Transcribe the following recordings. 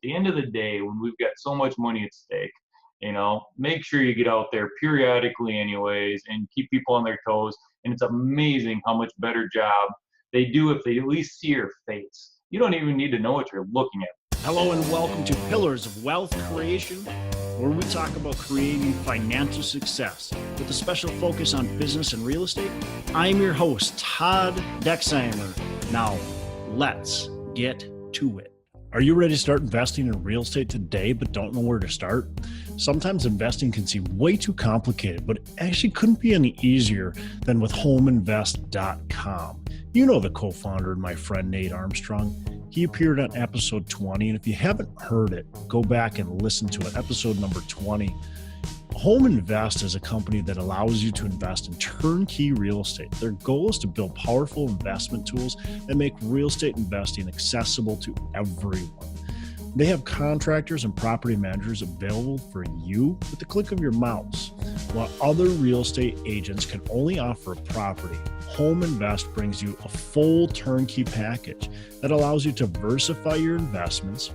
the end of the day, when we've got so much money at stake, make sure you get out there periodically anyways and keep people on their toes. And it's amazing how much better job they do if they at least see your face. You don't even need to know what you're looking at. Hello and welcome to Pillars of Wealth Creation, where we talk about creating financial success with a special focus on business and real estate. I'm your host, Todd Dexheimer. Now, let's get to it. Are you ready to start investing in real estate today but don't know where to start? Sometimes investing can seem way too complicated, but it actually couldn't be any easier than with homeinvest.com. You know the co-founder and my friend Nate Armstrong. He appeared on episode 20, and if you haven't heard it, go back and listen to it, episode number 20. Home Invest is a company that allows you to invest in turnkey real estate. Their goal is to build powerful investment tools that make real estate investing accessible to everyone. They have contractors and property managers available for you with the click of your mouse. While other real estate agents can only offer a property, Home Invest brings you a full turnkey package that allows you to diversify your investments,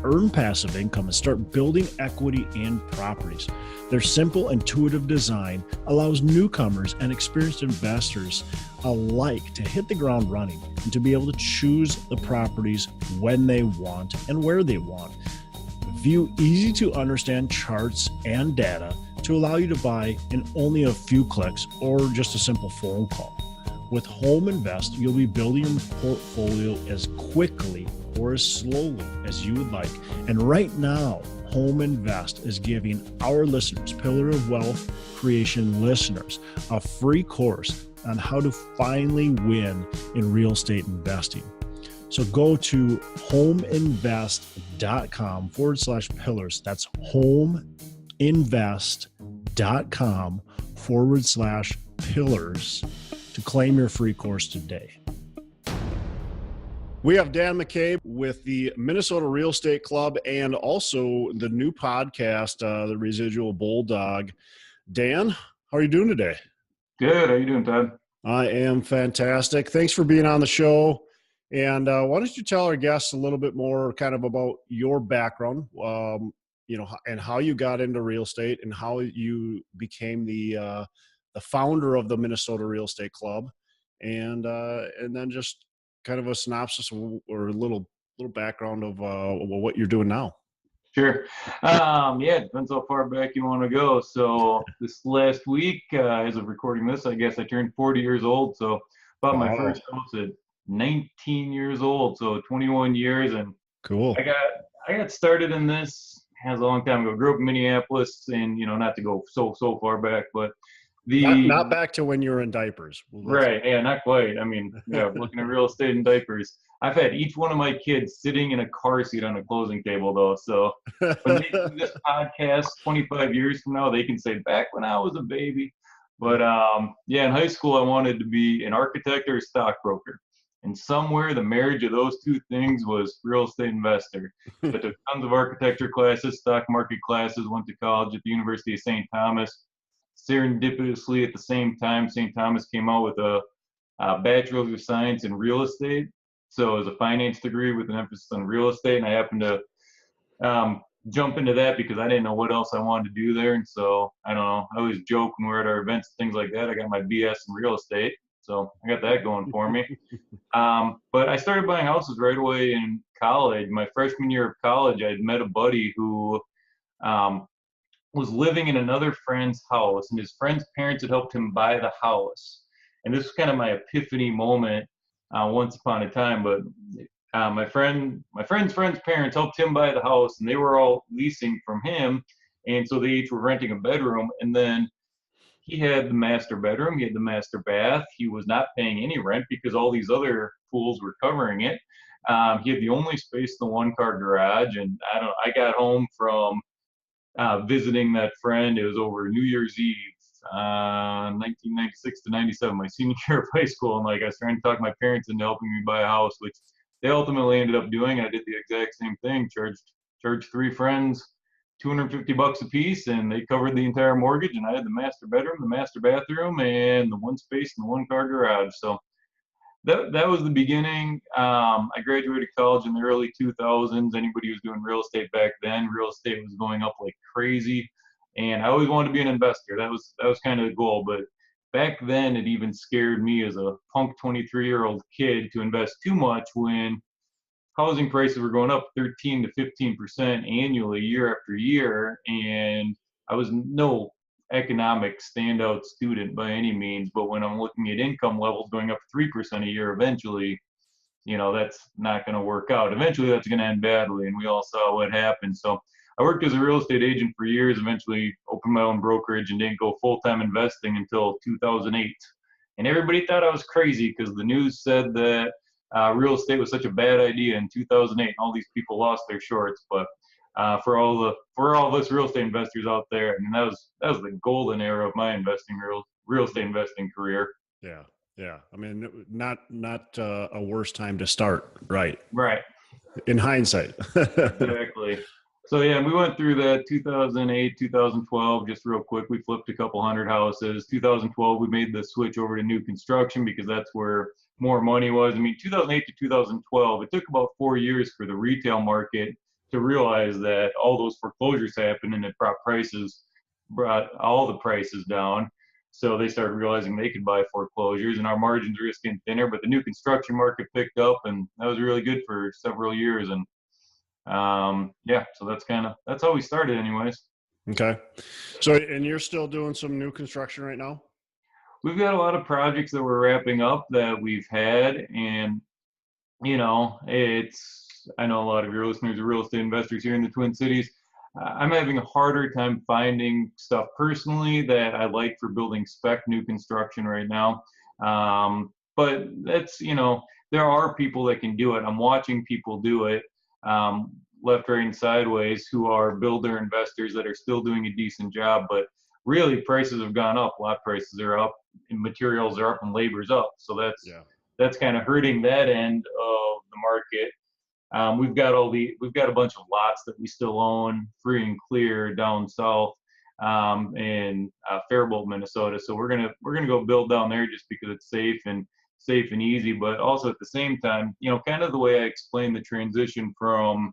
earn passive income, and start building equity in properties. Their simple, intuitive design allows newcomers and experienced investors alike to hit the ground running and to be able to choose the properties when they want and where they want. View easy to understand charts and data to allow you to buy in only a few clicks or just a simple phone call. With Home Invest, you'll be building your portfolio as quickly or as slowly as you would like. And right now, Home Invest is giving our listeners, Pillar of Wealth Creation listeners, a free course on how to finally win in real estate investing. So go to homeinvest.com/pillars. That's homeinvest.com/pillars to claim your free course today. We have Dan McCabe with the Minnesota Real Estate Club and also the new podcast, the Residual Bulldog. Dan, how are you doing today? Good. How are you doing, Todd? I am fantastic. Thanks for being on the show. And why don't you tell our guests a little bit more kind of about your background, and how you got into real estate and how you became the founder of the Minnesota Real Estate Club, and then just kind of a synopsis or a little background of what you're doing now. Sure. Yeah, it depends how far back you want to go. So this last week, as of recording this, I guess I turned 40 years old. So bought my first house at 19 years old. So 21 years. And cool. I got started in this a long time ago. Grew up in Minneapolis, and not to go so far back, but not back to when you were in diapers. Right. Yeah, not quite. I mean, yeah, looking at real estate in diapers. I've had each one of my kids sitting in a car seat on a closing table, though. So when they do this podcast 25 years from now, they can say, back when I was a baby. But yeah, in high school, I wanted to be an architect or a stockbroker. And somewhere the marriage of those two things was real estate investor. I took tons of architecture classes, stock market classes, went to college at the University of St. Thomas. Serendipitously, at the same time, St. Thomas came out with a Bachelor of Science in Real Estate. So it was a finance degree with an emphasis on real estate. And I happened to jump into that because I didn't know what else I wanted to do there. And so, I don't know, I always joke when we're at our events, things like that. I got my BS in real estate. So I got that going for me. But I started buying houses right away in college. My freshman year of college, I had met a buddy who was living in another friend's house, and his friend's parents had helped him buy the house. And this was kind of my epiphany moment once upon a time. But my friend's friend's parents helped him buy the house, and they were all leasing from him. And so they each were renting a bedroom. And then he had the master bedroom, he had the master bath. He was not paying any rent because all these other pools were covering it. He had the only space in the one-car garage. And I got home from visiting that friend. It was over New Year's Eve, 1996 to 97, my senior year of high school. And I was trying to talk my parents into helping me buy a house, which they ultimately ended up doing. I did the exact same thing, charged three friends $250 a piece, and they covered the entire mortgage. And I had the master bedroom, the master bathroom, and the one space in the one car garage. So that was the beginning. I graduated college in the early 2000s. Anybody who was doing real estate back then, real estate was going up like crazy, and I always wanted to be an investor. That was kind of the goal. But back then, it even scared me as a punk 23-year-old kid to invest too much when housing prices were going up 13 to 15% annually, year after year, and I was no economic standout student by any means. But when I'm looking at income levels going up 3% a year, eventually, that's not going to work out. Eventually, that's going to end badly, and we all saw what happened. So I worked as a real estate agent for years, eventually opened my own brokerage and didn't go full-time investing until 2008. And everybody thought I was crazy because the news said that real estate was such a bad idea in 2008, and all these people lost their shorts. But for all of us real estate investors out there, I mean, that was the golden era of my real estate investing career. Yeah. Yeah. I mean, not a worse time to start. Right. Right. In hindsight. Exactly. So yeah, we went through that 2008, 2012, just real quick. We flipped a couple hundred houses. 2012, we made the switch over to new construction because that's where more money was. I mean, 2008 to 2012, it took about 4 years for the retail market to realize that all those foreclosures happened and it brought all the prices down. So they started realizing they could buy foreclosures, and our margins were just getting thinner. But the new construction market picked up, and that was really good for several years. And yeah, so that's how we started, anyways. Okay. So, and you're still doing some new construction right now? We've got a lot of projects that we're wrapping up that we've had, and I know a lot of your listeners are real estate investors here in the Twin Cities. I'm having a harder time finding stuff personally that I like for building spec new construction right now. But that's, there are people that can do it. I'm watching people do it, left, right, and sideways, who are builder investors that are still doing a decent job. But really, prices have gone up. Lot prices are up, and materials are up, and labor's up. So that's kind of hurting that end of the market. We've got a bunch of lots that we still own free and clear down south in Faribault, Minnesota. So we're gonna go build down there just because it's safe and easy. But also at the same time, kind of the way I explained the transition from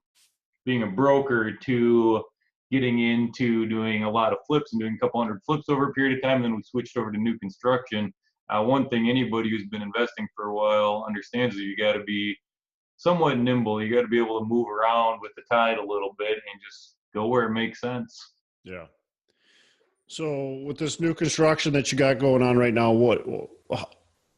being a broker to getting into doing a lot of flips and doing a couple hundred flips over a period of time, and then we switched over to new construction. One thing anybody who's been investing for a while understands is you got to be somewhat nimble. You got to be able to move around with the tide a little bit and just go where it makes sense. Yeah. So with this new construction that you got going on right now,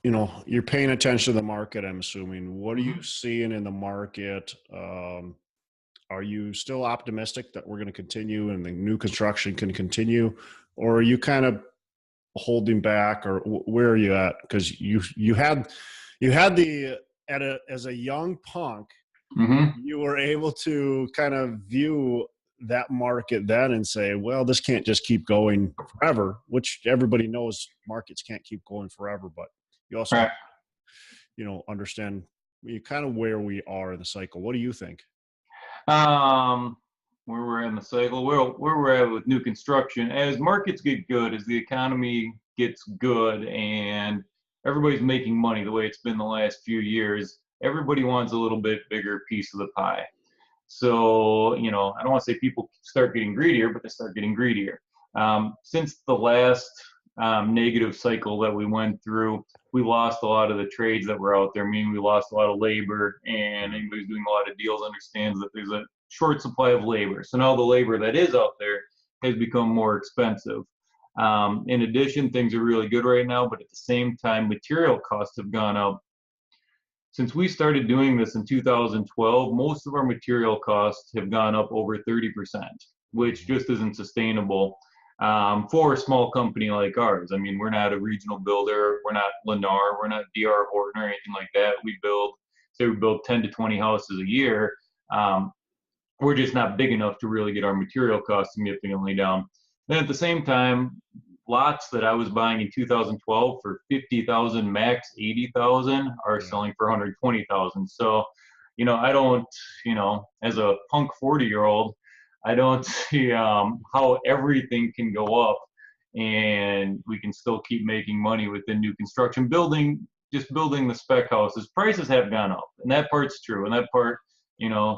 you're paying attention to the market, I'm assuming. What are you seeing in the market? Are you still optimistic that we're going to continue and the new construction can continue, or are you kind of holding back, or where are you at? Because you had as a young punk, you were able to kind of view that market then and say, well, this can't just keep going forever, which everybody knows markets can't keep going forever, but you also, right. Understand kind of where we are in the cycle. What do you think? Where we're in the cycle, where we're at with new construction, as markets get good, as the economy gets good, and everybody's making money the way it's been the last few years, everybody wants a little bit bigger piece of the pie. So, I don't want to say people start getting greedier, but they start getting greedier. Since the last negative cycle that we went through, we lost a lot of the trades that were out there, meaning we lost a lot of labor, and anybody who's doing a lot of deals understands that there's a short supply of labor. So now the labor that is out there has become more expensive. In addition, things are really good right now, but at the same time, material costs have gone up. Since we started doing this in 2012, most of our material costs have gone up over 30%, which just isn't sustainable for a small company like ours. I mean, we're not a regional builder. We're not Lennar. We're not DR Horton or anything like that. We build 10 to 20 houses a year. We're just not big enough to really get our material costs significantly down. Then at the same time, lots that I was buying in 2012 for 50,000 max 80,000 are selling for 120,000. So, I don't, as a punk 40-year-old, I don't see how everything can go up and we can still keep making money within new construction. Building just building the spec houses, prices have gone up, and that part's true. And that part,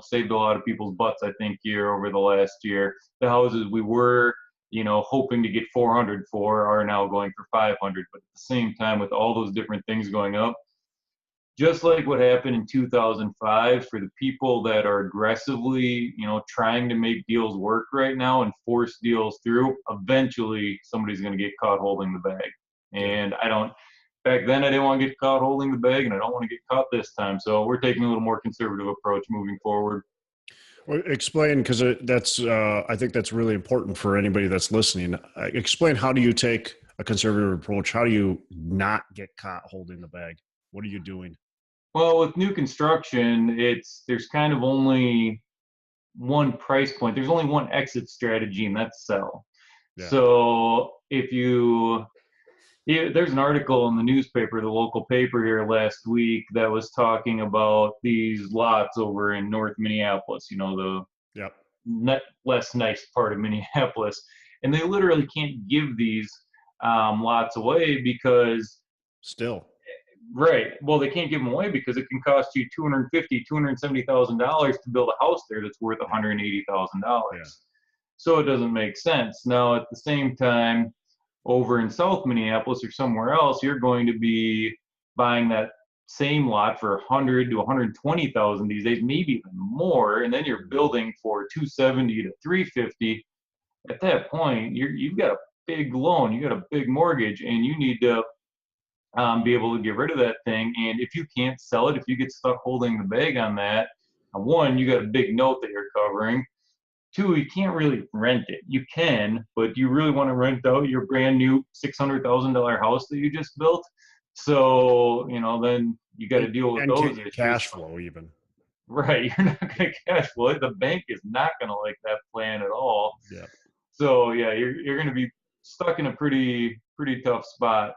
saved a lot of people's butts, I think, here over the last year. The houses we were, hoping to get 400 for are now going for 500. But at the same time, with all those different things going up, just like what happened in 2005, for the people that are aggressively, trying to make deals work right now and force deals through, eventually somebody's going to get caught holding the bag. And back then I didn't want to get caught holding the bag, and I don't want to get caught this time. So we're taking a little more conservative approach moving forward. Well, explain, because I think that's really important for anybody that's listening. Explain, how do you take a conservative approach? How do you not get caught holding the bag? What are you doing? Well, with new construction, there's kind of only one price point. There's only one exit strategy, and that's sell. Yeah. So there's an article in the newspaper, the local paper here last week, that was talking about these lots over in North Minneapolis, the less nice part of Minneapolis. And they literally can't give these lots away because Right. Well, they can't give them away because it can cost you $270,000 to build a house there that's worth $180,000. Yeah. So it doesn't make sense. Now, at the same time, over in South Minneapolis or somewhere else, you're going to be buying that same lot for $100,000 to $120,000 these days, maybe even more, and then you're building for $270,000 to $350,000. At that point, you've got a big loan, you got a big mortgage, and you need to be able to get rid of that thing. And if you can't sell it, if you get stuck holding the bag on that, one, you got a big note that you're covering. Two, you can't really rent it. You can, but you really want to rent out your brand new $600,000 house that you just built. So, then you got to deal with those issues. Cash flow even. Right. You're not going to cash flow it. The bank is not going to like that plan at all. Yeah. So yeah, you're going to be stuck in a pretty tough spot.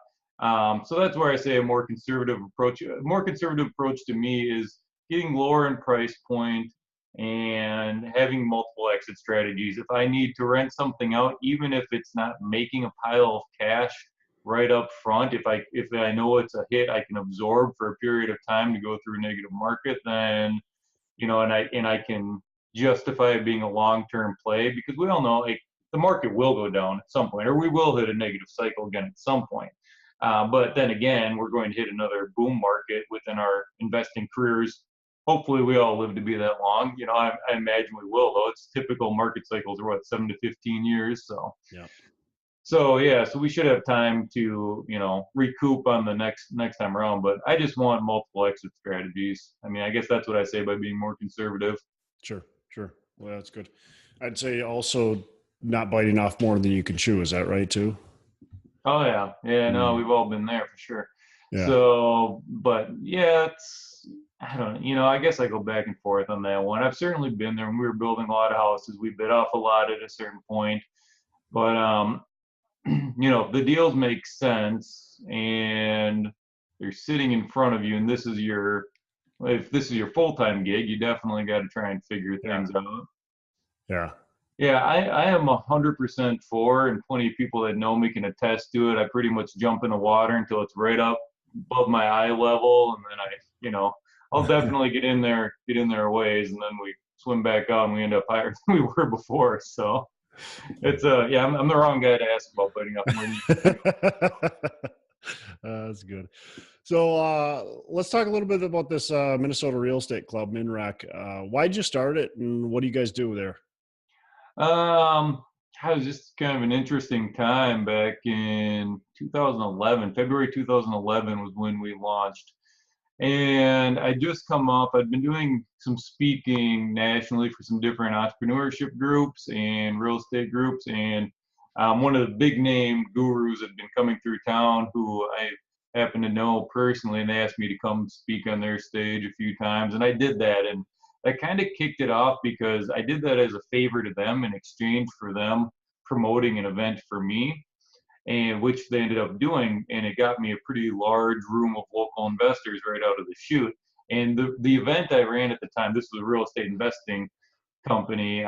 So that's where I say a more conservative approach. A more conservative approach to me is getting lower in price point and having multiple exit strategies. If I need to rent something out, even if it's not making a pile of cash right up front, if I know it's a hit I can absorb for a period of time to go through a negative market, then and I can justify it being a long-term play, because we all know the market will go down at some point, or we will hit a negative cycle again at some point. But then again, we're going to hit another boom market within our investing careers. Hopefully we all live to be that long. I imagine we will, though. It's typical market cycles are 7 to 15 years. So, yeah. So we should have time to, recoup on the next time around. But I just want multiple exit strategies. I mean, I guess that's what I say by being more conservative. Sure. Well, that's good. I'd say also not biting off more than you can chew. Is that right too? Oh yeah. Yeah, no, we've all been there for sure. Yeah. So, but yeah, I don't know, I guess I go back and forth on that one. I've certainly been there when we were building a lot of houses. We bid off a lot at a certain point, but the deals make sense and they're sitting in front of you, and if this is your full-time gig, you definitely got to try and figure things out. Yeah. Yeah, I am 100% for, and plenty of people that know me can attest to it. I pretty much jump in the water until it's right up above my eye level, and then I'll definitely get in there a ways, and then we swim back out and we end up higher than we were before. So it's I'm the wrong guy to ask about biting off money. That's good. So let's talk a little bit about this Minnesota Real Estate Club, MinRec. Why'd you start it, and what do you guys do there? It was just kind of an interesting time back in 2011. February 2011 was when we launched. And I'd been doing some speaking nationally for some different entrepreneurship groups and real estate groups. And one of the big name gurus had been coming through town who I happen to know personally, and they asked me to come speak on their stage a few times. And I did that. And that kind of kicked it off because I did that as a favor to them in exchange for them promoting an event for me, and which they ended up doing. And it got me a pretty large room of local investors right out of the chute. And the event I ran at the time, this was a real estate investing company,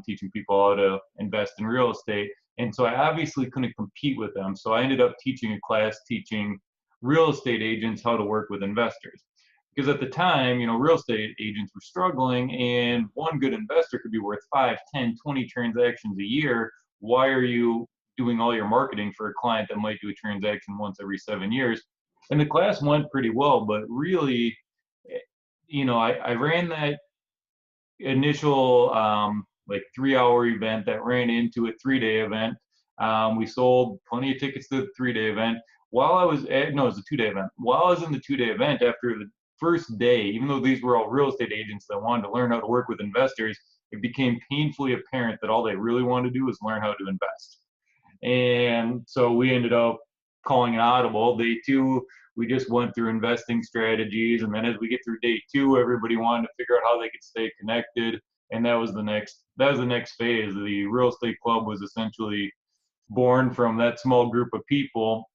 teaching people how to invest in real estate. And so I obviously couldn't compete with them. So I ended up teaching a class teaching real estate agents how to work with investors. Because at the time, real estate agents were struggling, and one good investor could be worth 5, 10, 20 transactions a year. Why are you doing all your marketing for a client that might do a transaction once every 7 years? And the class went pretty well, but really, I ran that initial like 3-hour event that ran into a 3-day event. We sold plenty of tickets to the 3-day event. While I was at, no, it was a 2-day event. While I was in the 2-day event, after the first day, even though these were all real estate agents that wanted to learn how to work with investors, it became painfully apparent that all they really wanted to do was learn how to invest. And so we ended up calling an audible. Day 2, we just went through investing strategies. And then as we get through day 2, everybody wanted to figure out how they could stay connected. And that was the next phase. The real estate club was essentially born from that small group of people,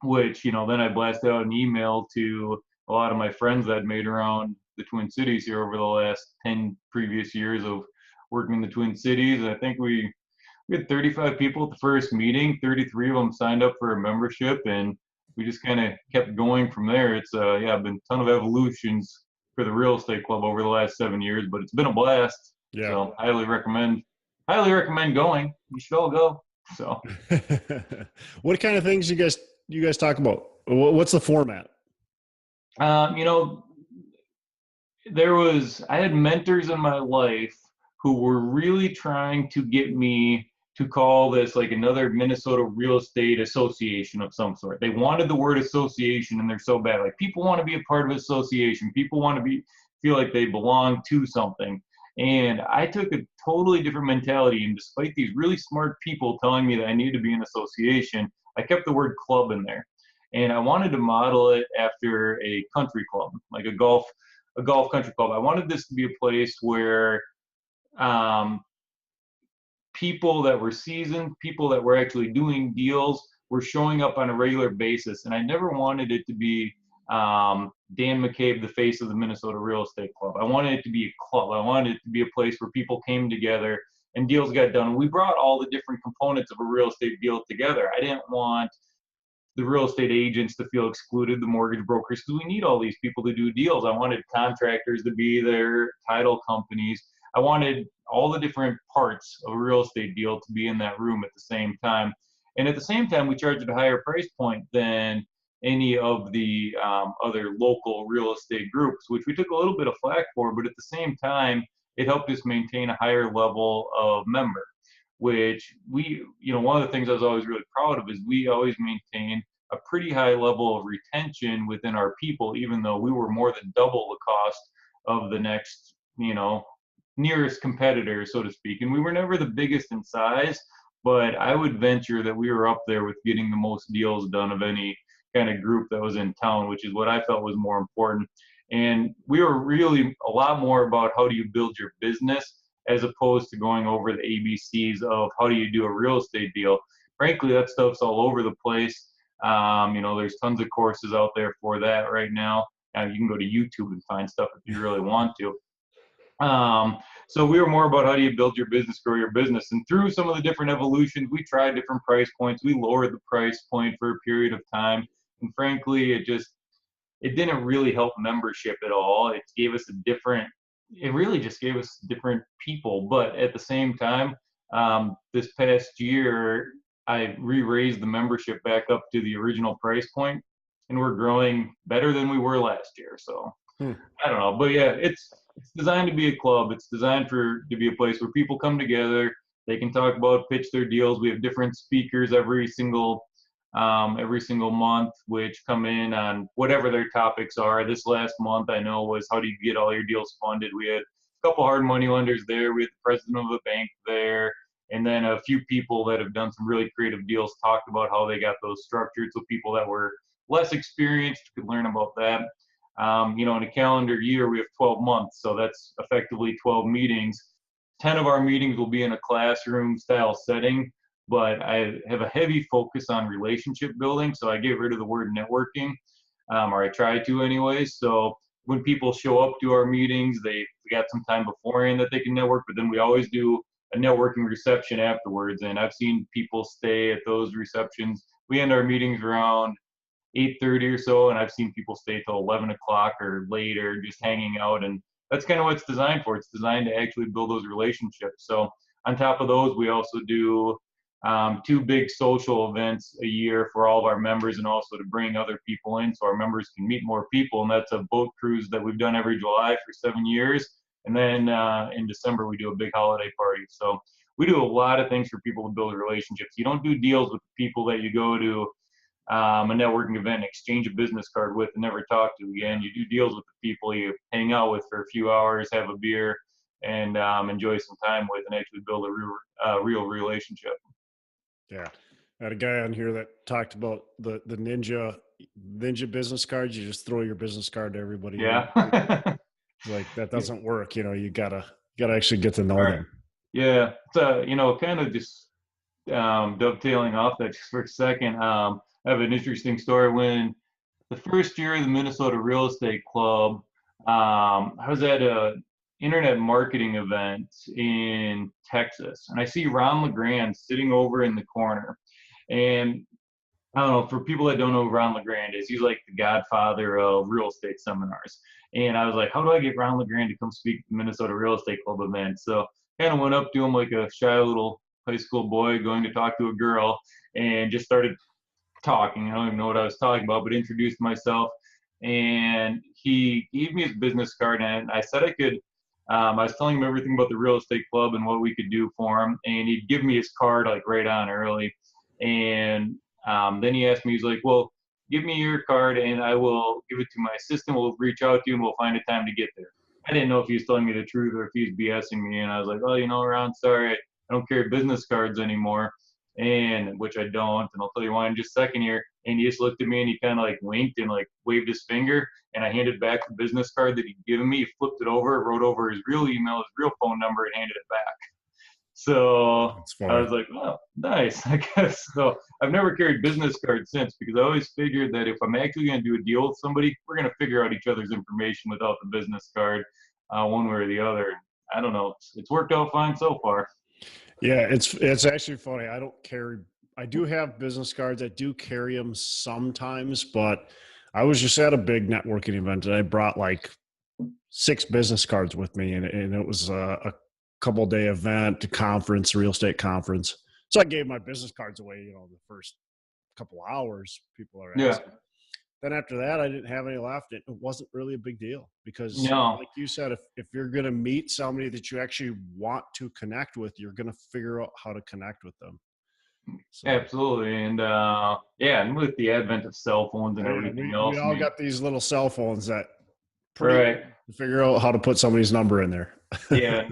which, then I blasted out an email to a lot of my friends that I'd made around the Twin Cities here over the last 10 previous years of working in the Twin Cities. I think we had 35 people at the first meeting. 33 of them signed up for a membership, and we just kind of kept going from there. It's been a ton of evolutions for the real estate club over the last 7 years, but it's been a blast. Yeah. So highly recommend going. You should all go. So what kind of things you guys talk about? What's the format? I had mentors in my life who were really trying to get me to call this like another Minnesota real estate association of some sort. They wanted the word association, and they're so bad. Like, people want to be a part of an association. People want to feel like they belong to something. And I took a totally different mentality. And despite these really smart people telling me that I needed to be an association, I kept the word club in there. And I wanted to model it after a country club, like a golf country club. I wanted this to be a place where people that were seasoned, people that were actually doing deals, were showing up on a regular basis. And I never wanted it to be Dan McCabe, the face of the Minnesota Real Estate Club. I wanted it to be a club. I wanted it to be a place where people came together and deals got done. We brought all the different components of a real estate deal together. I didn't want the real estate agents to feel excluded, the mortgage brokers, because we need all these people to do deals. I wanted contractors to be there, title companies. I wanted all the different parts of a real estate deal to be in that room at the same time. And at the same time, we charged at a higher price point than any of the other local real estate groups, which we took a little bit of flack for, but at the same time, it helped us maintain a higher level of member, which one of the things I was always really proud of is we always maintained a pretty high level of retention within our people, even though we were more than double the cost of the next, nearest competitor, so to speak. And we were never the biggest in size, but I would venture that we were up there with getting the most deals done of any kind of group that was in town, which is what I felt was more important. And we were really a lot more about how do you build your business as opposed to going over the ABCs of how do you do a real estate deal. Frankly, that stuff's all over the place. There's tons of courses out there for that right now. You can go to YouTube and find stuff if you really want to. So we were more about how do you build your business, grow your business. And through some of the different evolutions, we tried different price points. We lowered the price point for a period of time. And frankly, it didn't really help membership at all. It really just gave us different people. But at the same time, this past year, I re-raised the membership back up to the original price point, and we're growing better than we were last year. So I don't know, but yeah, it's designed to be a club. It's designed to be a place where people come together. They can talk about, pitch their deals. We have different speakers every single month, which come in on whatever their topics are. This last month, I know, was how do you get all your deals funded. We had a couple hard money lenders there. We had the president of the bank there. And then a few people that have done some really creative deals talked about how they got those structured so people that were less experienced could learn about that. In a calendar year, we have 12 months. So that's effectively 12 meetings. 10 of our meetings will be in a classroom style setting, but I have a heavy focus on relationship building. So I get rid of the word networking, or I try to anyways. So when people show up to our meetings, we got some time beforehand that they can network, but then we always do a networking reception afterwards. And I've seen people stay at those receptions. We end our meetings around 8:30 or so, and I've seen people stay till 11 o'clock or later just hanging out. And that's kind of what it's designed for. It's designed to actually build those relationships. So on top of those, we also do 2 big social events a year for all of our members, and also to bring other people in so our members can meet more people. And that's a boat cruise that we've done every July for 7 years. And then in December, we do a big holiday party. So we do a lot of things for people to build relationships. You don't do deals with people that you go to a networking event, exchange a business card with, and never talk to again. You do deals with the people you hang out with for a few hours, have a beer, and enjoy some time with, and actually build a real relationship. Yeah. I had a guy on here that talked about the ninja business cards. You just throw your business card to everybody. Yeah. Like that doesn't work. You gotta actually get to know them. Yeah. So, kind of just dovetailing off that just for a second. I have an interesting story. When the first year of the Minnesota Real Estate Club, I was at a internet marketing event in Texas, and I see Ron LeGrand sitting over in the corner. And I don't know, for people that don't know who Ron LeGrand is, he's like the godfather of real estate seminars. And I was like, how do I get Ron LeGrand to come speak at the Minnesota Real Estate Club event? So kind of went up to him like a shy little high school boy going to talk to a girl, and just started talking. I don't even know what I was talking about, but introduced myself. And he gave me his business card, and I said I could, I was telling him everything about the real estate club and what we could do for him. And he'd give me his card like right on early. And then he asked me, he's like, well, give me your card and I will give it to my assistant. We'll reach out to you and we'll find a time to get there. I didn't know if he was telling me the truth or if he was BSing me. And I was like, oh, Ron, sorry, I don't carry business cards anymore. And which I don't. And I'll tell you why in just a second here. And he just looked at me and he kind of like winked and like waved his finger. And I handed back the business card that he'd given me. He flipped it over, wrote over his real email, his real phone number, and handed it back. So I was like, oh, nice, I guess. So I've never carried business cards since, because I always figured that if I'm actually going to do a deal with somebody, we're going to figure out each other's information without the business card, one way or the other. I don't know. It's worked out fine so far. Yeah, it's actually funny. I do have business cards. I do carry them sometimes, but I was just at a big networking event and I brought like 6 business cards with me, and it was a couple day event, conference, real estate conference. So I gave my business cards away, the first couple hours people are asking. Yeah. Then after that, I didn't have any left. It wasn't really a big deal because like you said, if you're going to meet somebody that you actually want to connect with, you're going to figure out how to connect with them. So. Absolutely. And and with the advent of cell phones and everything else. We all got these little cell phones that to figure out how to put somebody's number in there. Yeah.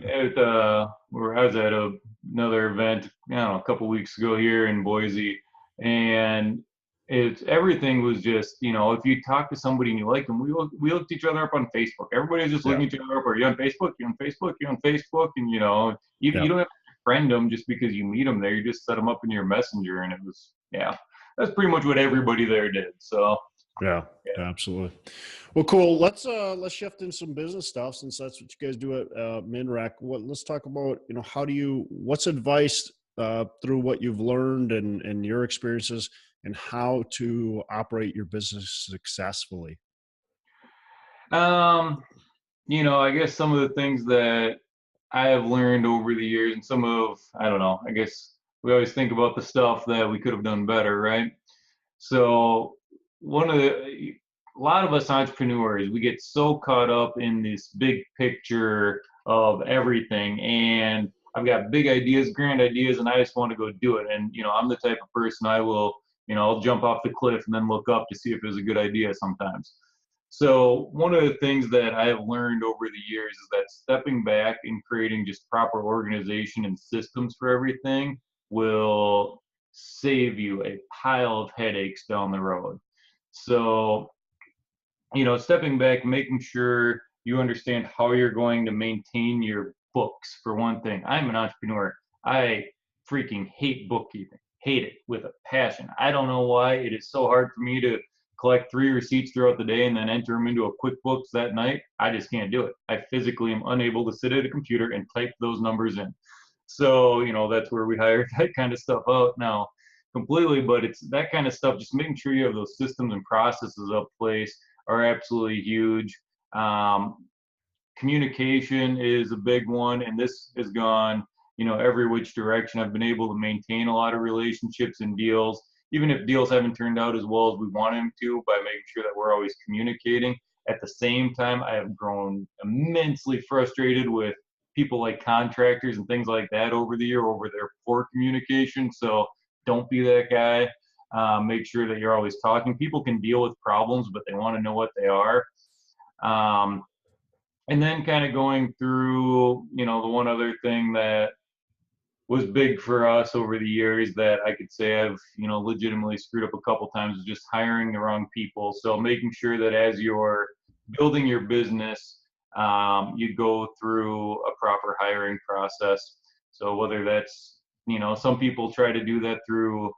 Where I was at another event, a couple weeks ago here in Boise, and everything was just, if you talk to somebody and you like them, we looked each other up on Facebook. Everybody's just looking each other up. Are you on Facebook? You on Facebook? You on Facebook? And you don't have to friend them just because you meet them there. You just set them up in your messenger, and it was that's pretty much what everybody there did. So yeah, absolutely. Well, cool. Let's shift in some business stuff, since that's what you guys do at MinRec. Let's talk about what's advice through what you've learned and your experiences, and how to operate your business successfully. I guess some of the things that I have learned over the years, and I guess we always think about the stuff that we could have done better, right? So a lot of us entrepreneurs, we get so caught up in this big picture of everything, and I've got big ideas, grand ideas, and I just want to go do it. And, I'm the type of person I'll jump off the cliff and then look up to see if it was a good idea sometimes. So one of the things that I have learned over the years is that stepping back and creating just proper organization and systems for everything will save you a pile of headaches down the road. So, stepping back, making sure you understand how you're going to maintain your books, for one thing. I'm an entrepreneur. I freaking hate bookkeeping. Hate it with a passion. I don't know why it is so hard for me to collect 3 receipts throughout the day and then enter them into a QuickBooks that night. I just can't do it. I physically am unable to sit at a computer and type those numbers in. So, that's where we hire that kind of stuff out now. completely, but it's that kind of stuff. Just making sure you have those systems and processes up place are absolutely huge. Communication is a big one, and this has gone, every which direction. I've been able to maintain a lot of relationships and deals, even if deals haven't turned out as well as we want them to, by making sure that we're always communicating. At the same time, I have grown immensely frustrated with people like contractors and things like that over the year over their poor communication. So don't be that guy. Make sure that you're always talking. People can deal with problems, but they want to know what they are. And then kind of going through, the one other thing that was big for us over the years that I could say I've, legitimately screwed up a couple times is just hiring the wrong people. So making sure that as you're building your business, you go through a proper hiring process. So whether that's, some people try to do that through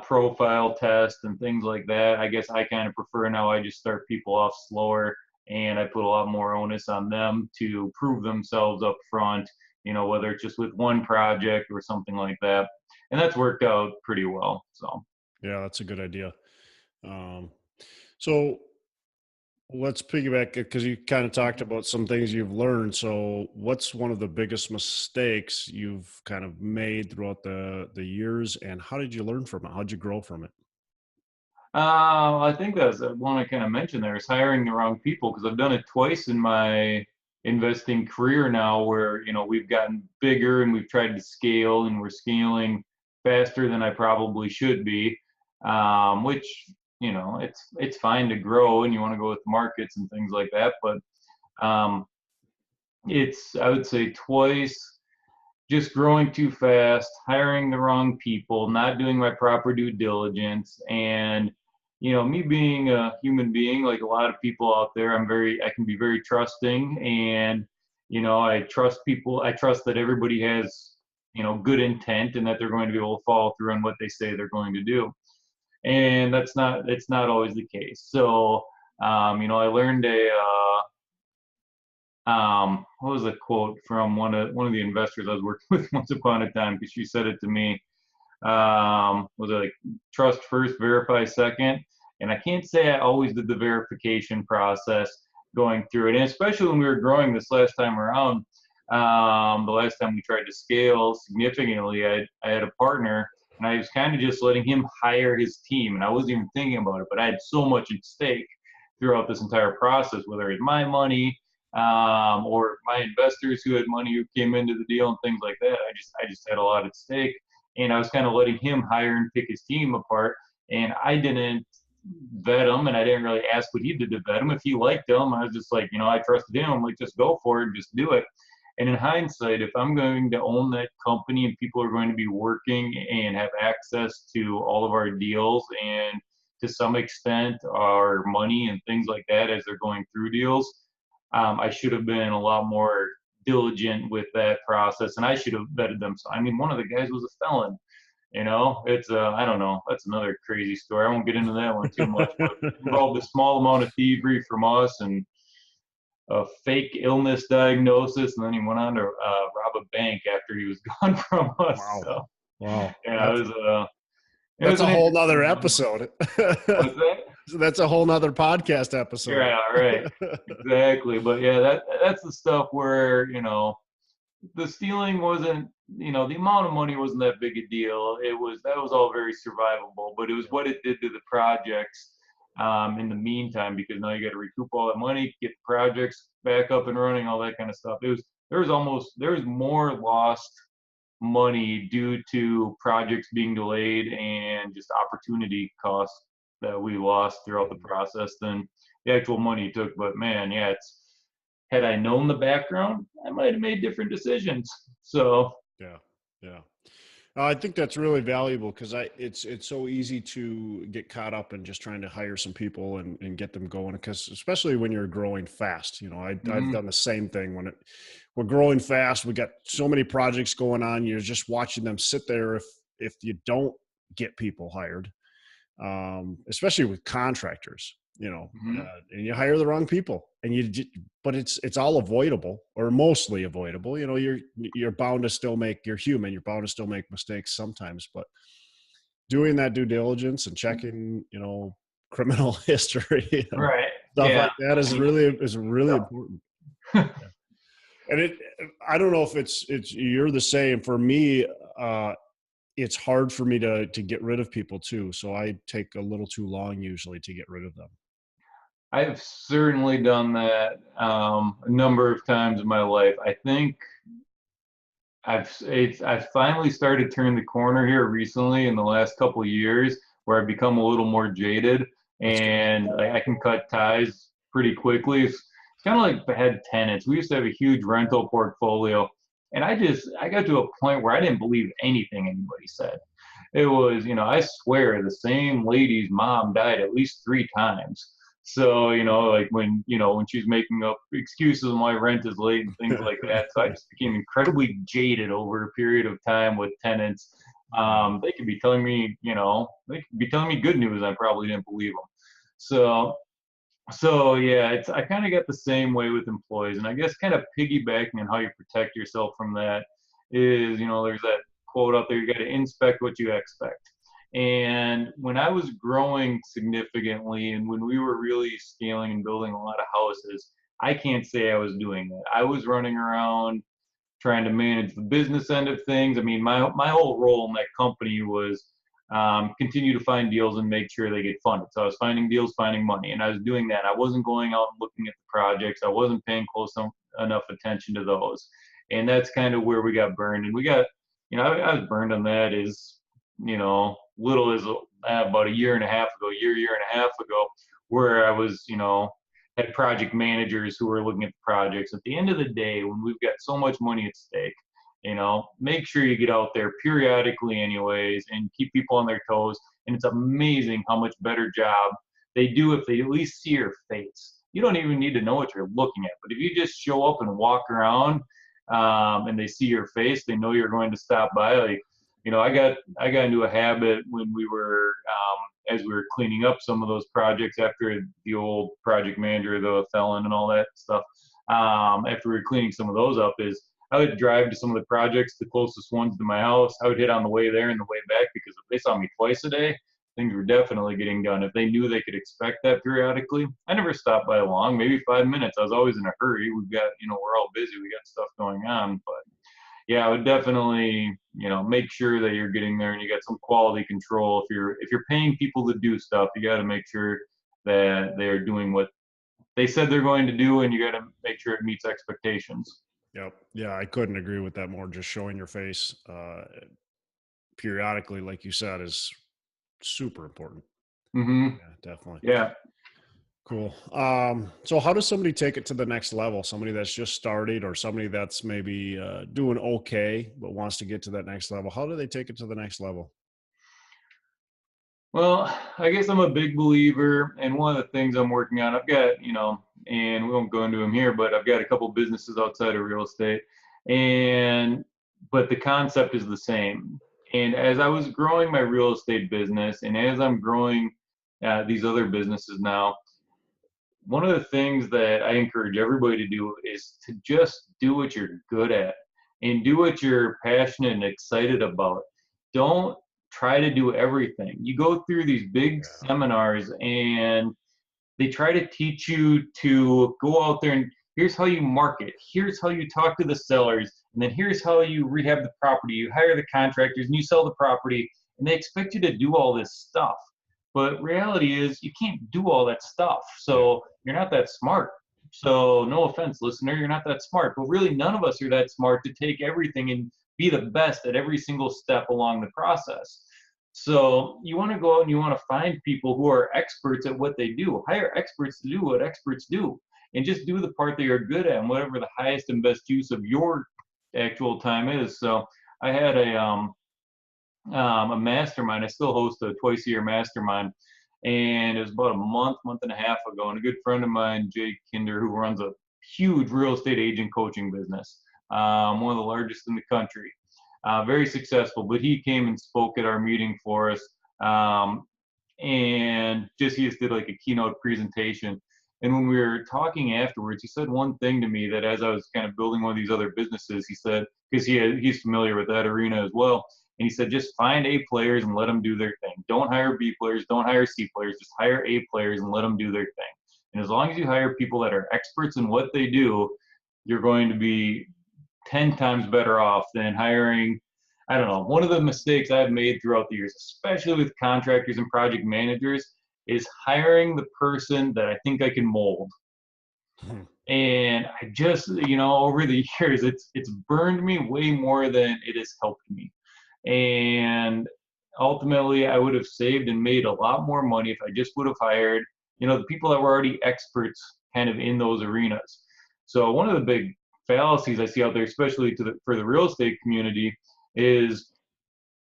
profile test and things like that. I guess I kind of prefer now I just start people off slower, and I put a lot more onus on them to prove themselves up front, whether it's just with one project or something like that. And that's worked out pretty well. So, yeah, that's a good idea. So let's piggyback, because you kind of talked about some things you've learned. So what's one of the biggest mistakes you've kind of made throughout the years, and how did you learn from it? How'd you grow from it? I think that's one I kind of mentioned there is hiring the wrong people, because I've done it twice in my investing career now where, we've gotten bigger and we've tried to scale, and we're scaling faster than I probably should be, which, it's fine to grow and you want to go with markets and things like that. But I would say twice, just growing too fast, hiring the wrong people, not doing my proper due diligence, and me being a human being, like a lot of people out there, I can be very trusting, and I trust people. I trust that everybody has good intent and that they're going to be able to follow through on what they say they're going to do, and it's not always the case. So I learned what was a quote from one of the investors I was working with once upon a time, because she said it to me. Was it like trust first, verify second? And I can't say I always did the verification process going through it, and especially when we were growing this last time around. The last time we tried to scale significantly, I had a partner, and I was kind of just letting him hire his team, and I wasn't even thinking about it, but I had so much at stake throughout this entire process, whether it's my money, or my investors who had money who came into the deal and things like that. I just had a lot at stake, and I was kind of letting him hire and pick his team apart, and I didn't vet him, and I didn't really ask what he did to vet him. If he liked him, I was just like, I trusted him. I'm like, just go for it, just do it. And in hindsight, if I'm going to own that company and people are going to be working and have access to all of our deals and to some extent our money and things like that as they're going through deals, I should have been a lot more diligent with that process, and I should have vetted them. So, one of the guys was a felon. It's I don't know. That's another crazy story. I won't get into that one too much, but it involved a small amount of thievery from us and a fake illness diagnosis, and then he went on to rob a bank after he was gone from us. Wow. So, Wow. yeah, that's a whole nother episode. What's that? That's a whole nother podcast episode. Yeah, right. Exactly. But yeah, that's the stuff where, the stealing wasn't, the amount of money wasn't that big a deal. That was all very survivable, but it was what it did to the projects in the meantime, because now you got to recoup all that money, get the projects back up and running, all that kind of stuff. There was more lost money due to projects being delayed and just opportunity costs that we lost throughout the process than the actual money you took. But man, yeah, had I known the background, I might have made different decisions. So yeah. I think that's really valuable, because it's so easy to get caught up in just trying to hire some people and get them going, because especially when you're growing fast, I've done the same thing. When we're growing fast, we got so many projects going on, you're just watching them sit there if you don't get people hired, especially with contractors, and you hire the wrong people, and but it's all avoidable, or mostly avoidable. You're bound to still you're human. You're bound to still make mistakes sometimes, but doing that due diligence and checking, criminal history, Right. stuff Yeah. like that is really important. And I don't know if it's you're the same. For me, it's hard for me to get rid of people too. So I take a little too long usually to get rid of them. I've certainly done that a number of times in my life. I think I've finally started turning the corner here recently in the last couple of years, where I've become a little more jaded and I can cut ties pretty quickly. It's kind of like had tenants. We used to have a huge rental portfolio, and I got to a point where I didn't believe anything anybody said. It was, I swear the same lady's mom died at least 3 times. So, like when she's making up excuses why rent is late and things like that. So I just became incredibly jaded over a period of time with tenants. They could be telling me, good news. I probably didn't believe them. So yeah, I kind of get the same way with employees. And I guess kind of piggybacking on how you protect yourself from that is, there's that quote out there, you got to inspect what you expect. And when I was growing significantly and when we were really scaling and building a lot of houses, I can't say I was doing that. I was running around trying to manage the business end of things. I mean, my whole role in that company was continue to find deals and make sure they get funded. So I was finding deals, finding money, and I was doing that. I wasn't going out and looking at the projects. I wasn't paying close enough attention to those. And that's kind of where we got burned. And we got, I was burned on that as, little as about a year and a half ago, where I was, had project managers who were looking at the projects. At the end of the day, when we've got so much money at stake, make sure you get out there periodically anyways and keep people on their toes. And it's amazing how much better job they do if they at least see your face. You don't even need to know what you're looking at, but if you just show up and walk around and they see your face, they know you're going to stop by. Like, I got into a habit when we were, as we were cleaning up some of those projects after the old project manager, the felon and all that stuff, after we were cleaning some of those up, is I would drive to some of the projects, the closest ones to my house. I would hit on the way there and the way back, because if they saw me twice a day, things were definitely getting done. If they knew they could expect that periodically, I never stopped by long, maybe 5 minutes. I was always in a hurry. We've got, we're all busy. We got stuff going on, but yeah, I would definitely, make sure that you're getting there and you got some quality control. If you're paying people to do stuff, you got to make sure that they're doing what they said they're going to do, and you got to make sure it meets expectations. Yep. Yeah, I couldn't agree with that more. Just showing your face periodically, like you said, is super important. Mm-hmm. Yeah, definitely. Yeah. Cool. So how does somebody take it to the next level? Somebody that's just started, or somebody that's maybe doing okay but wants to get to that next level. How do they take it to the next level? Well, I guess I'm a big believer, and one of the things I'm working on, I've got, and we won't go into them here, but I've got a couple businesses outside of real estate, but the concept is the same. And as I was growing my real estate business, and as I'm growing these other businesses now, one of the things that I encourage everybody to do is to just do what you're good at and do what you're passionate and excited about. Don't try to do everything. You go through these big seminars and they try to teach you to go out there and here's how you market, here's how you talk to the sellers, and then here's how you rehab the property, you hire the contractors and you sell the property, and they expect you to do all this stuff. But reality is you can't do all that stuff. So you're not that smart. So no offense, listener, you're not that smart. But really none of us are that smart to take everything and be the best at every single step along the process. So you want to go out and you want to find people who are experts at what they do. Hire experts to do what experts do. And just do the part that you're good at and whatever the highest and best use of your actual time is. So I had a mastermind. I still host a twice-a-year mastermind, and it was about a month and a half ago. And a good friend of mine, Jake Kinder, who runs a huge real estate agent coaching business, one of the largest in the country, very successful. But he came and spoke at our meeting for us, and he just did like a keynote presentation. And when we were talking afterwards, he said one thing to me that as I was kind of building one of these other businesses, he said, because he's familiar with that arena as well. And he said, just find A players and let them do their thing. Don't hire B players, don't hire C players, just hire A players and let them do their thing. And as long as you hire people that are experts in what they do, you're going to be 10 times better off than hiring, I don't know. One of the mistakes I've made throughout the years, especially with contractors and project managers, is hiring the person that I think I can mold. And I just, over the years, it's burned me way more than it has helped me. And ultimately, I would have saved and made a lot more money if I just would have hired, the people that were already experts kind of in those arenas. So one of the big fallacies I see out there, especially for the real estate community, is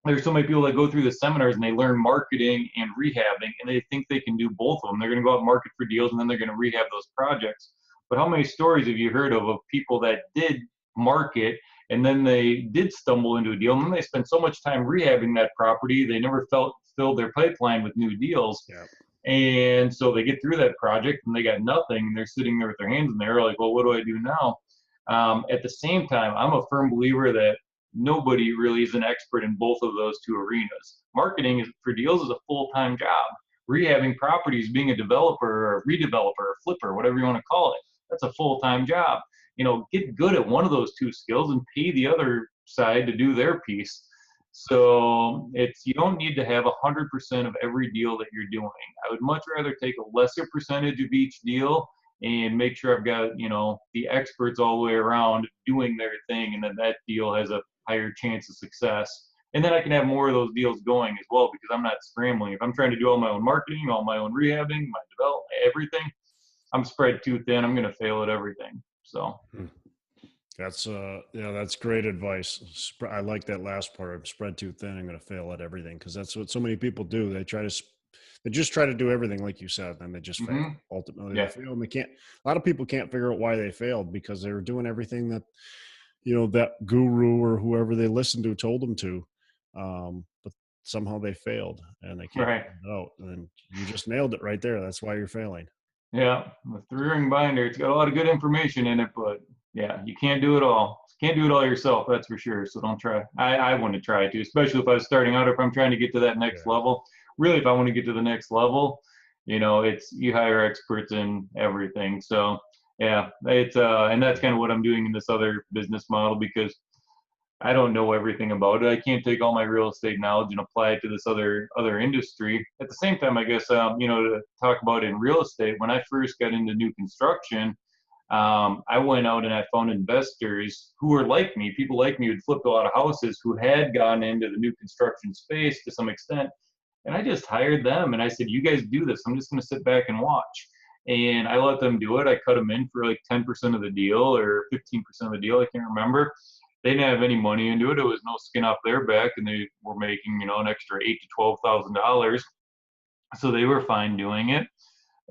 there's so many people that go through the seminars and they learn marketing and rehabbing, and they think they can do both of them. They're going to go out and market for deals, and then they're going to rehab those projects. But how many stories have you heard of people that did market and then they did stumble into a deal, and then they spent so much time rehabbing that property, they never filled their pipeline with new deals. Yeah. And so they get through that project and they got nothing, and they're sitting there with their hands in the air like, well, what do I do now? At the same time, I'm a firm believer that nobody really is an expert in both of those two arenas. Marketing for deals is a full-time job. Rehabbing properties, being a developer or a redeveloper or flipper, whatever you want to call it, that's a full-time job. Get good at one of those two skills and pay the other side to do their piece. So you don't need to have 100% of every deal that you're doing. I would much rather take a lesser percentage of each deal and make sure I've got, the experts all the way around doing their thing, and then that deal has a higher chance of success. And then I can have more of those deals going as well, because I'm not scrambling. If I'm trying to do all my own marketing, all my own rehabbing, my development, everything, I'm spread too thin. I'm going to fail at everything. So that's great advice. I like that last part. I'm spread too thin. I'm going to fail at everything, because that's what so many people do. They just try to do everything, like you said, and they just fail. Ultimately, they fail, and a lot of people can't figure out why they failed, because they were doing everything that, that guru or whoever they listened to told them to. But somehow they failed, and they can't figure it out. And you just nailed it right there. That's why you're failing. Yeah. The 3-ring binder, it's got a lot of good information in it, but yeah, you can't do it all. You can't do it all yourself, that's for sure. So don't try. I wouldn't try to, especially if I was starting out, if I'm trying to get to that next level. Really, if I want to get to the next level, it's you hire experts in everything. So yeah, it's and that's kind of what I'm doing in this other business model, because I don't know everything about it. I can't take all my real estate knowledge and apply it to this other industry. At the same time, I guess to talk about in real estate, when I first got into new construction, I went out and I found investors who were like me, people like me who'd flipped a lot of houses, who had gone into the new construction space to some extent. And I just hired them and I said, you guys do this. I'm just going to sit back and watch. And I let them do it. I cut them in for like 10% of the deal or 15% of the deal. I can't remember. They didn't have any money into it. It was no skin off their back, and they were making, an extra $8,000 to $12,000. So they were fine doing it.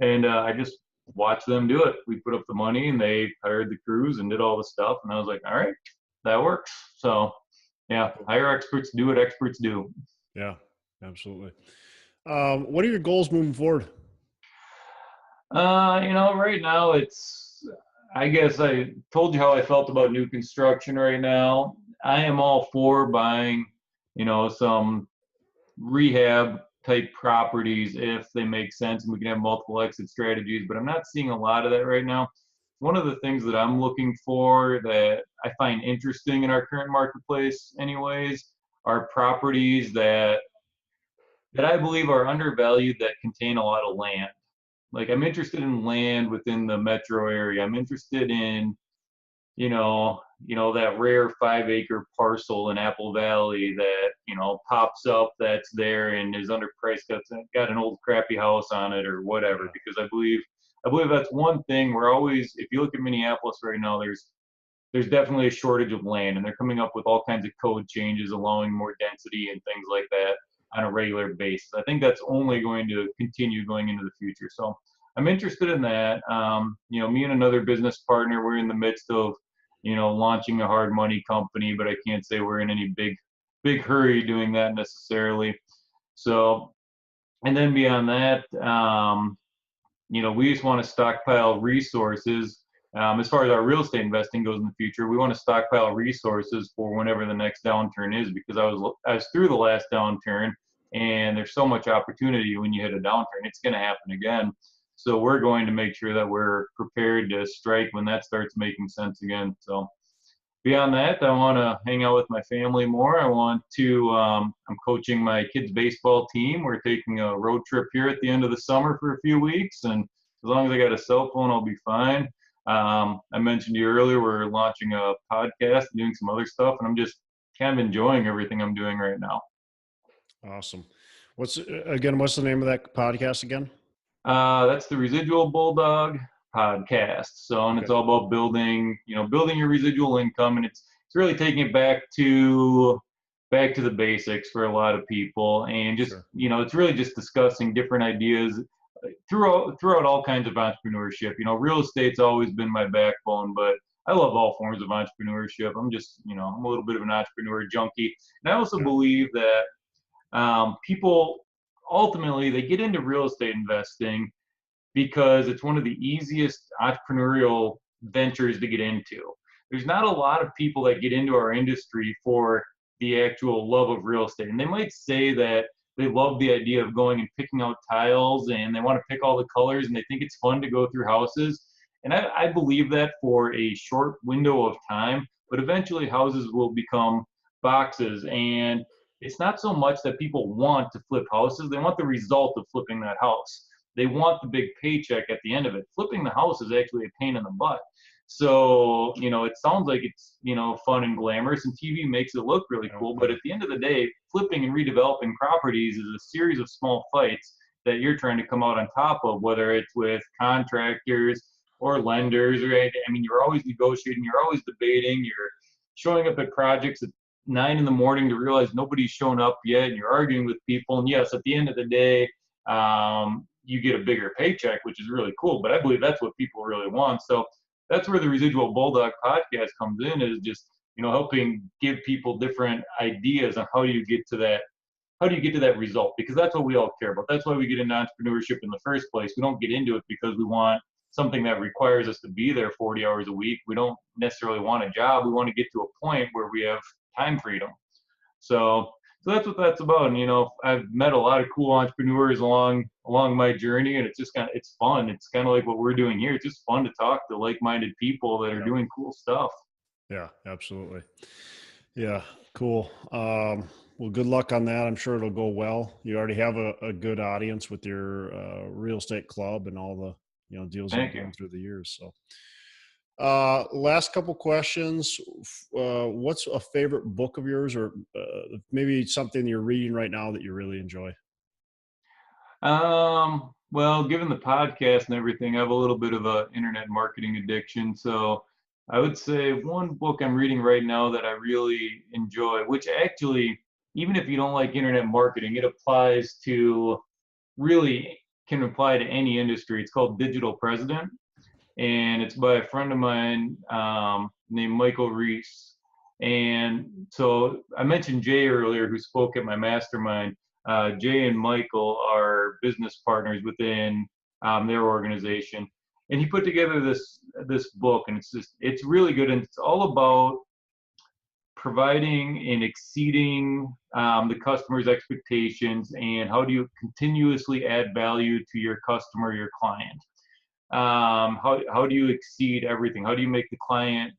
And I just watched them do it. We put up the money and they hired the crews and did all the stuff. And I was like, all right, that works. So yeah, hire experts, do what experts do. Yeah, absolutely. What are your goals moving forward? Right now I guess I told you how I felt about new construction right now. I am all for buying, some rehab type properties if they make sense and we can have multiple exit strategies, but I'm not seeing a lot of that right now. One of the things that I'm looking for that I find interesting in our current marketplace anyways are properties that I believe are undervalued, that contain a lot of land. Like, I'm interested in land within the metro area. I'm interested in, that rare 5-acre parcel in Apple Valley that, pops up that's there and is underpriced, that's got an old crappy house on it or whatever, because I believe that's one thing. We're always, if you look at Minneapolis right now, there's definitely a shortage of land, and they're coming up with all kinds of code changes allowing more density and things like that on a regular basis. I think that's only going to continue going into the future. So I'm interested in that. Me and another business partner, we're in the midst of, launching a hard money company, but I can't say we're in any big hurry doing that necessarily. So, and then beyond that, we just want to stockpile resources As far as our real estate investing goes in the future, we want to stockpile resources for whenever the next downturn is, because I was through the last downturn, and there's so much opportunity when you hit a downturn. It's going to happen again. So we're going to make sure that we're prepared to strike when that starts making sense again. So beyond that, I want to hang out with my family more. I want to, I'm coaching my kids' baseball team. We're taking a road trip here at the end of the summer for a few weeks. And as long as I got a cell phone, I'll be fine. I mentioned to you earlier, we're launching a podcast, doing some other stuff, and I'm just kind of enjoying everything I'm doing right now. Awesome. What's the name of that podcast again? That's the Residual Bulldog podcast. So, and it's all about building your residual income, and it's really taking it back to the basics for a lot of people, and just, it's really just discussing different ideas throughout all kinds of entrepreneurship. Real estate's always been my backbone, but I love all forms of entrepreneurship. I'm just, I'm a little bit of an entrepreneur junkie. And I also believe that people ultimately, they get into real estate investing because it's one of the easiest entrepreneurial ventures to get into. There's not a lot of people that get into our industry for the actual love of real estate. And they might say that they love the idea of going and picking out tiles, and they want to pick all the colors, and they think it's fun to go through houses. And I believe that for a short window of time, but eventually houses will become boxes. And it's not so much that people want to flip houses. They want the result of flipping that house. They want the big paycheck at the end of it. Flipping the house is actually a pain in the butt. So, it sounds like it's, fun and glamorous, and TV makes it look really cool. But at the end of the day, flipping and redeveloping properties is a series of small fights that you're trying to come out on top of, whether it's with contractors or lenders, right? I mean, you're always negotiating, you're always debating, you're showing up at projects at 9 a.m. to realize nobody's shown up yet, and you're arguing with people. And yes, at the end of the day, you get a bigger paycheck, which is really cool. But I believe that's what people really want. So that's where the Residual Bulldog podcast comes in, is just, helping give people different ideas on how do you get to that result, because that's what we all care about. That's why we get into entrepreneurship in the first place. We don't get into it because we want something that requires us to be there 40 hours a week. We don't necessarily want a job. We want to get to a point where we have time freedom. So that's what that's about. And, I've met a lot of cool entrepreneurs along my journey, and it's just it's fun. It's kind of like what we're doing here. It's just fun to talk to like-minded people that are doing cool stuff. Yeah, absolutely. Yeah, cool. Well, good luck on that. I'm sure it'll go well. You already have a good audience with your real estate club and all the deals you've done through the years. So last couple questions. What's a favorite book of yours, or maybe something you're reading right now that you really enjoy? Well, given the podcast and everything, I have a little bit of a internet marketing addiction. So I would say one book I'm reading right now that I really enjoy, which actually, even if you don't like internet marketing, it applies to, really can apply to any industry. It's called Digital President, and it's by a friend of mine named Michael Reese. And so I mentioned Jay earlier, who spoke at my mastermind. Jay and Michael are business partners within their organization, and he put together this book, and it's really good, and it's all about providing and exceeding the customer's expectations, and how do you continuously add value to your customer, your client. How do you exceed everything? How do you make the client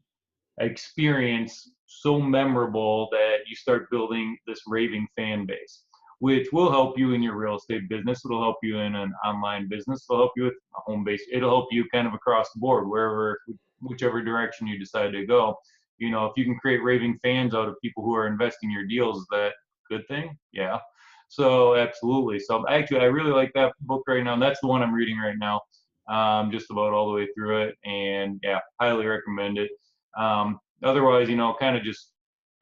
experience so memorable that you start building this raving fan base, which will help you in your real estate business. It'll help you in an online business. It'll help you with a home base. It'll help you kind of across the board, whichever direction you decide to go. If you can create raving fans out of people who are investing your deals, is that a good thing? Yeah. So absolutely. So actually, I really like that book right now, and that's the one I'm reading right now. Just about all the way through it, and yeah, highly recommend it. Otherwise, kind of just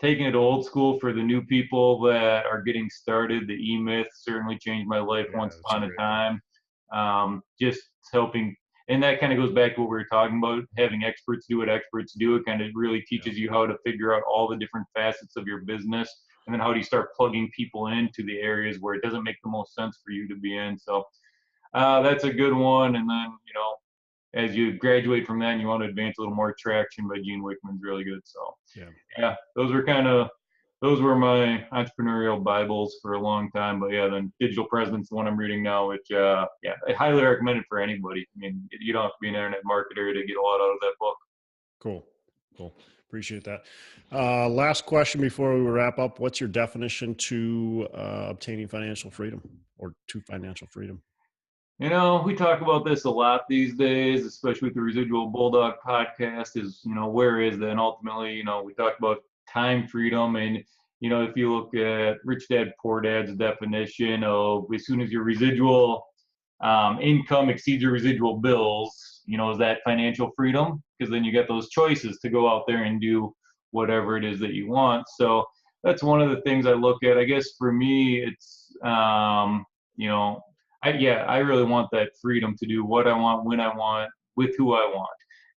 taking it old school for the new people that are getting started. The E-Myth certainly changed my life once upon a time. Just helping, and that kind of goes back to what we were talking about, having experts do what experts do. It kind of really teaches you how to figure out all the different facets of your business, and then how do you start plugging people into the areas where it doesn't make the most sense for you to be in. So that's a good one. And then, as you graduate from that and you want to advance a little more, Traction by Gene Wickman's really good. So yeah, those were my entrepreneurial Bibles for a long time. But yeah, then Digital President's the one I'm reading now, which yeah, I highly recommend it for anybody. I mean, you don't have to be an internet marketer to get a lot out of that book. Cool. Appreciate that. Last question before we wrap up. What's your definition to obtaining financial freedom, or to financial freedom? You know, we talk about this a lot these days, especially with the Residual Bulldog podcast, is, you know, where is that? And ultimately, you know, we talk about time freedom. And, you know, if you look at Rich Dad Poor Dad's definition of as soon as your residual income exceeds your residual bills, you know, is that financial freedom? Because then you get those choices to go out there and do whatever it is that you want. So that's one of the things I look at. I guess for me, it's, you know, I really want that freedom to do what I want, when I want, with who I want.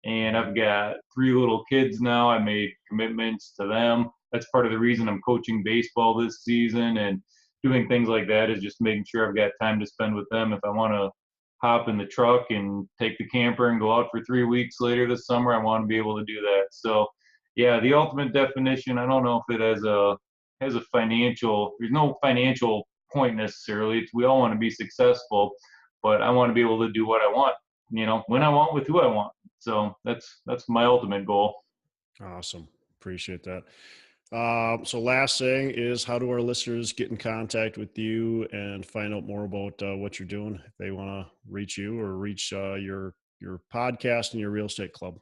And I've got 3 little kids now. I made commitments to them. That's part of the reason I'm coaching baseball this season and doing things like that, is just making sure I've got time to spend with them. If I want to hop in the truck and take the camper and go out for 3 weeks later this summer, I want to be able to do that. So yeah, the ultimate definition, I don't know if it has a financial, there's no financial point necessarily. It's, we all want to be successful, but I want to be able to do what I want, you know, when I want, with who I want. So that's my ultimate goal. Awesome. Appreciate that. So last thing is, how do our listeners get in contact with you and find out more about what you're doing if they want to reach you or reach your podcast and your real estate club?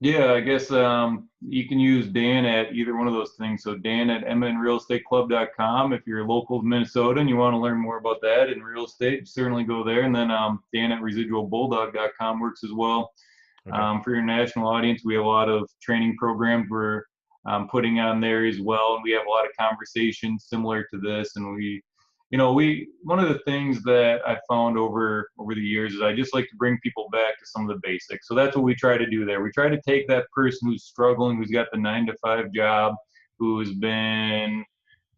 Yeah, I guess you can use Dan at either one of those things. So Dan at mnrealestateclub.com. If you're local to Minnesota and you want to learn more about that in real estate, certainly go there. And then Dan at residualbulldog.com works as well. Okay. For your national audience, we have a lot of training programs we're putting on there as well. And we have a lot of conversations similar to this. And one of the things that I found over the years is I just like to bring people back to some of the basics. So that's what we try to do there. We try to take that person who's struggling, who's got the 9-to-5 job, who's been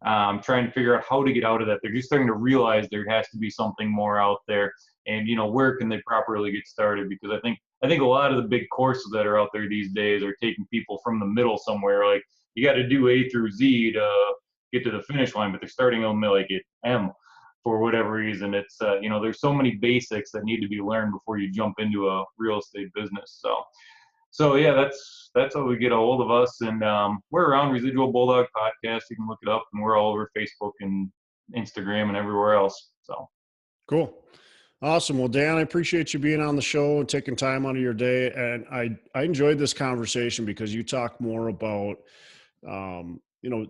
trying to figure out how to get out of that. They're just starting to realize there has to be something more out there. And, you know, where can they properly get started? Because I think a lot of the big courses that are out there these days are taking people from the middle somewhere. Like, you got to do A through Z to get to the finish line, but they're starting on like at M for whatever reason. It's you know, there's so many basics that need to be learned before you jump into a real estate business. So yeah, that's how we get a hold of us. And we're around Residual Bulldog Podcast. You can look it up, and we're all over Facebook and Instagram and everywhere else. So cool. Awesome. Well, Dan, I appreciate you being on the show and taking time out of your day. And I enjoyed this conversation because you talk more about, you know,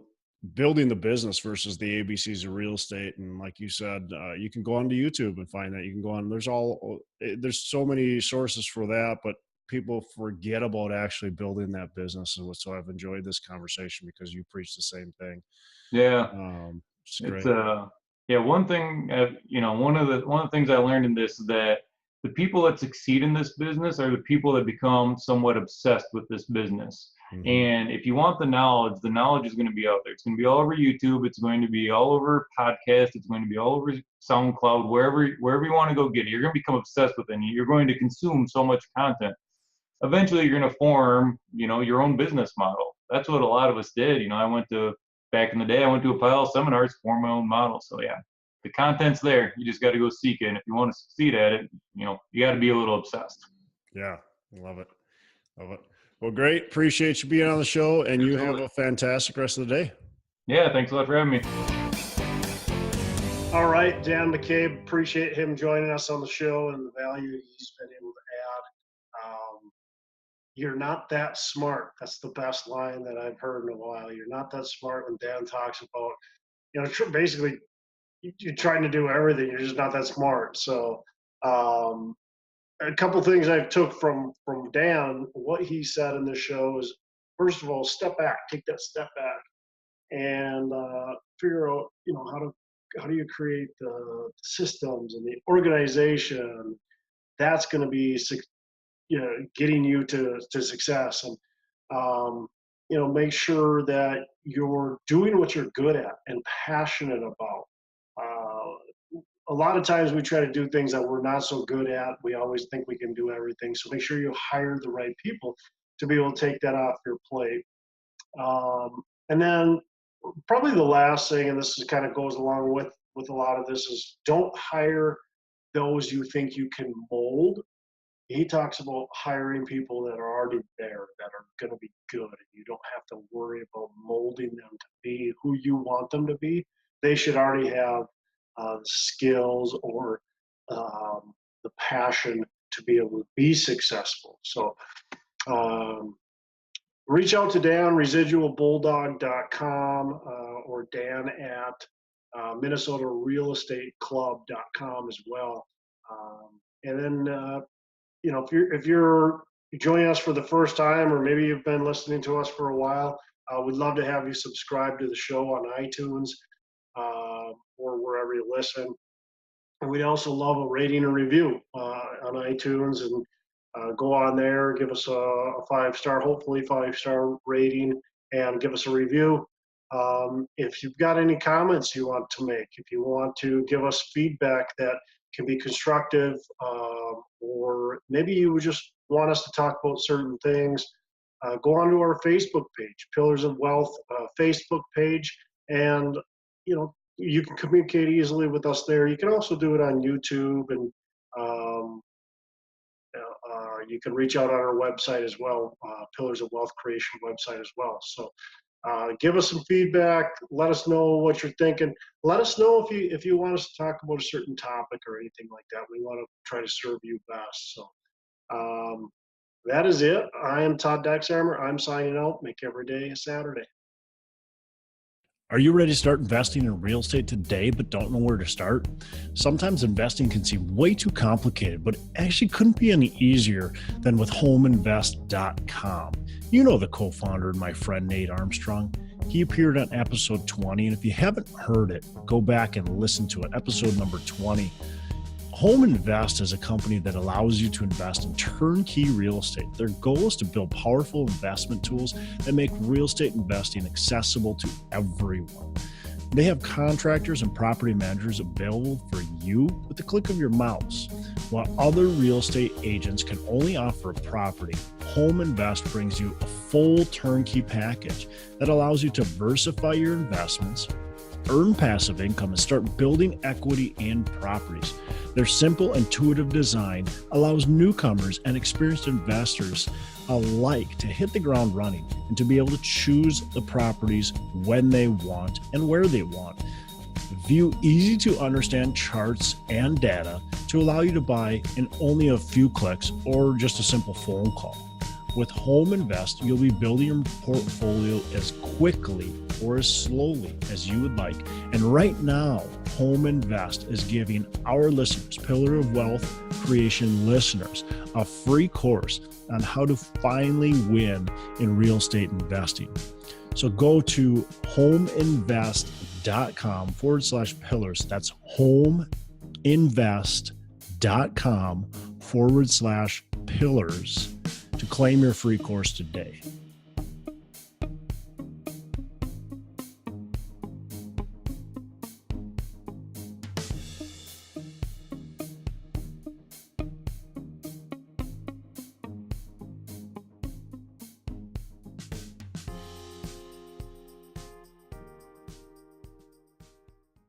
building the business versus the ABCs of real estate. And like you said, you can go onto YouTube and find that. You can go on, there's so many sources for that, but people forget about actually building that business. And so I've enjoyed this conversation because you preach the same thing. Yeah. It's great. Yeah, one thing, you know, one of the things I learned in this is that the people that succeed in this business are the people that become somewhat obsessed with this business. Mm-hmm. And if you want the knowledge is going to be out there. It's going to be all over YouTube. It's going to be all over podcasts. It's going to be all over SoundCloud, wherever you want to go get it. You're going to become obsessed with it. You're going to consume so much content. Eventually, you're going to form, you know, your own business model. That's what a lot of us did. You know, back in the day, I went to a pile of seminars to form my own model. So yeah, the content's there. You just got to go seek it. And if you want to succeed at it, you know, you got to be a little obsessed. Yeah, love it. Well, great. Appreciate you being on the show, and you have a fantastic rest of the day. Yeah, thanks a lot for having me. All right, Dan McCabe, appreciate him joining us on the show and the value he's been able to add. You're not that smart. That's the best line that I've heard in a while. You're not that smart when Dan talks about, you know, basically you're trying to do everything. You're just not that smart. So a couple things I took from Dan, what he said in this show is, first of all, step back, take that step back and figure out, you know, how do you create the systems and the organization that's going to be, you know, getting you to success. And you know, make sure that you're doing what you're good at and passionate about. a lot of times we try to do things that we're not so good at. We always think we can do everything. So make sure you hire the right people to be able to take that off your plate. And then probably the last thing, and this is kind of goes along with a lot of this, is don't hire those you think you can mold. He talks about hiring people that are already there, that are going to be good, and you don't have to worry about molding them to be who you want them to be. They should already have the skills or the passion to be able to be successful. So reach out to Dan, residualbulldog.com, or Dan at minnesotarealestateclub.com as well. And then, if you're joining us for the first time, or maybe you've been listening to us for a while, we'd love to have you subscribe to the show on iTunes or wherever you listen. And we'd also love a rating and review on iTunes, and go on there, give us a 5-star, hopefully 5-star rating, and give us a review. If you've got any comments you want to make, if you want to give us feedback that can be constructive, or maybe you just want us to talk about certain things, go onto our Facebook page, Pillars of Wealth Facebook page, and you can communicate easily with us there. You can also do it on YouTube, and you can reach out on our website as well, Pillars of Wealth Creation website as well. So give us some feedback. Let us know what you're thinking. Let us know if you want us to talk about a certain topic or anything like that. We want to try to serve you best. So that is it. I am Todd Dexheimer. I'm signing out. Make every day a Saturday. Are you ready to start investing in real estate today but don't know where to start? Sometimes investing can seem way too complicated, but it actually couldn't be any easier than with homeinvest.com. You know the co-founder and my friend Nate Armstrong. He appeared on episode 20, and if you haven't heard it, go back and listen to it, episode number 20. Home Invest is a company that allows you to invest in turnkey real estate. Their goal is to build powerful investment tools that make real estate investing accessible to everyone. They have contractors and property managers available for you with the click of your mouse. While other real estate agents can only offer a property, Home Invest brings you a full turnkey package that allows you to diversify your investments, earn passive income, and start building equity in properties. Their simple, intuitive design allows newcomers and experienced investors alike to hit the ground running and to be able to choose the properties when they want and where they want. View easy to understand charts and data to allow you to buy in only a few clicks or just a simple phone call. With Home Invest, you'll be building your portfolio as quickly or as slowly as you would like. And right now, Home Invest is giving our listeners, Pillar of Wealth Creation listeners, a free course on how to finally win in real estate investing. So go to homeinvest.com/pillars. That's homeinvest.com/pillars to claim your free course today.